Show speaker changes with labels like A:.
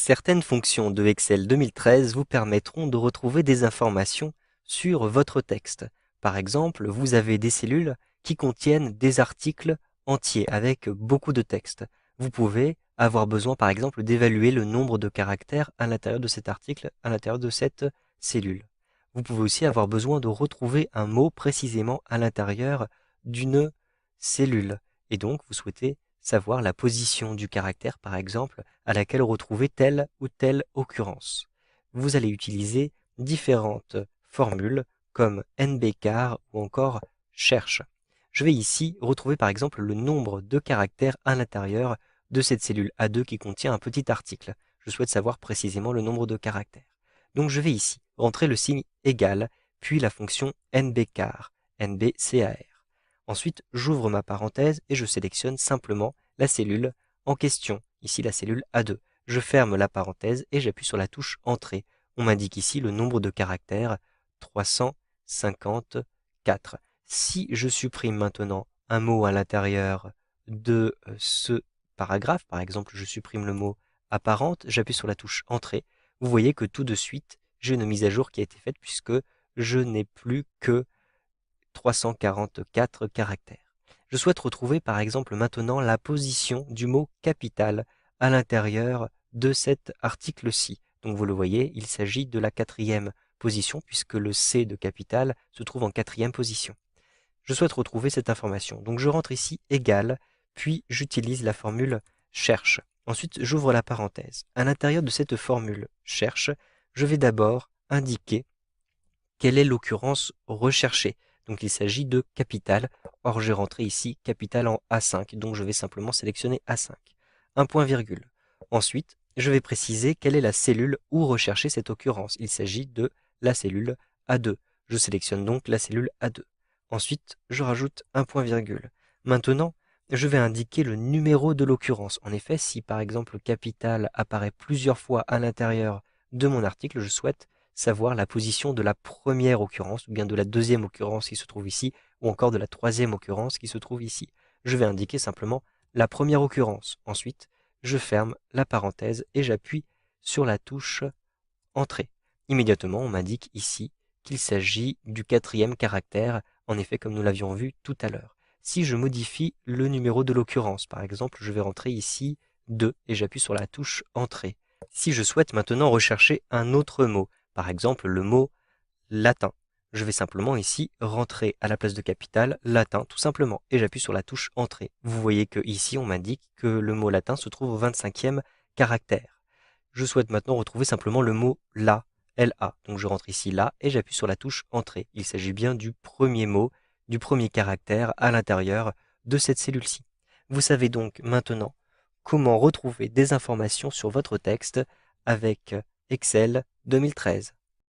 A: Certaines fonctions de Excel 2013 vous permettront de retrouver des informations sur votre texte. Par exemple, vous avez des cellules qui contiennent des articles entiers avec beaucoup de texte. Vous pouvez avoir besoin, par exemple, d'évaluer le nombre de caractères à l'intérieur de cet article, à l'intérieur de cette cellule. Vous pouvez aussi avoir besoin de retrouver un mot précisément à l'intérieur d'une cellule. Et donc, vous souhaitez savoir la position du caractère, par exemple, à laquelle retrouver telle ou telle occurrence. Vous allez utiliser différentes formules comme NBCar ou encore cherche. Je vais ici retrouver par exemple le nombre de caractères à l'intérieur de cette cellule A2 qui contient un petit article. Je souhaite savoir précisément le nombre de caractères. Donc je vais ici rentrer le signe égal, puis la fonction NBCar, NBCAR. Ensuite, j'ouvre ma parenthèse et je sélectionne simplement la cellule en question, ici la cellule A2. Je ferme la parenthèse et j'appuie sur la touche Entrée. On m'indique ici le nombre de caractères, 354. Si je supprime maintenant un mot à l'intérieur de ce paragraphe, par exemple je supprime le mot apparente, j'appuie sur la touche Entrée, vous voyez que tout de suite j'ai une mise à jour qui a été faite puisque je n'ai plus que 344 caractères. Je souhaite retrouver par exemple maintenant la position du mot capital à l'intérieur de cet article-ci. Donc vous le voyez, il s'agit de la 4e position puisque le C de capital se trouve en 4e position. Je souhaite retrouver cette information. Donc je rentre ici égal, puis j'utilise la formule cherche. Ensuite, j'ouvre la parenthèse. À l'intérieur de cette formule cherche, je vais d'abord indiquer quelle est l'occurrence recherchée. Donc il s'agit de capital. Or j'ai rentré ici capital en A5, donc je vais simplement sélectionner A5. Un point virgule. Ensuite, je vais préciser quelle est la cellule où rechercher cette occurrence. Il s'agit de la cellule A2. Je sélectionne donc la cellule A2. Ensuite, je rajoute un point virgule. Maintenant, je vais indiquer le numéro de l'occurrence. En effet, si par exemple capital apparaît plusieurs fois à l'intérieur de mon article, je souhaite savoir la position de la première occurrence, ou bien de la deuxième occurrence qui se trouve ici, ou encore de la troisième occurrence qui se trouve ici. Je vais indiquer simplement la première occurrence. Ensuite, je ferme la parenthèse et j'appuie sur la touche Entrée. Immédiatement, on m'indique ici qu'il s'agit du 4e caractère, en effet comme nous l'avions vu tout à l'heure. Si je modifie le numéro de l'occurrence, par exemple, je vais rentrer ici 2 et j'appuie sur la touche Entrée. Si je souhaite maintenant rechercher un autre mot, par exemple le mot latin, je vais simplement ici rentrer à la place de capital latin tout simplement et j'appuie sur la touche Entrée. Vous voyez que ici on m'indique que le mot latin se trouve au 25e caractère. Je souhaite maintenant retrouver simplement le mot la, LA. Donc je rentre ici là et j'appuie sur la touche Entrée. Il s'agit bien du premier mot, du premier caractère à l'intérieur de cette cellule-ci. Vous savez donc maintenant comment retrouver des informations sur votre texte avec Excel 2013.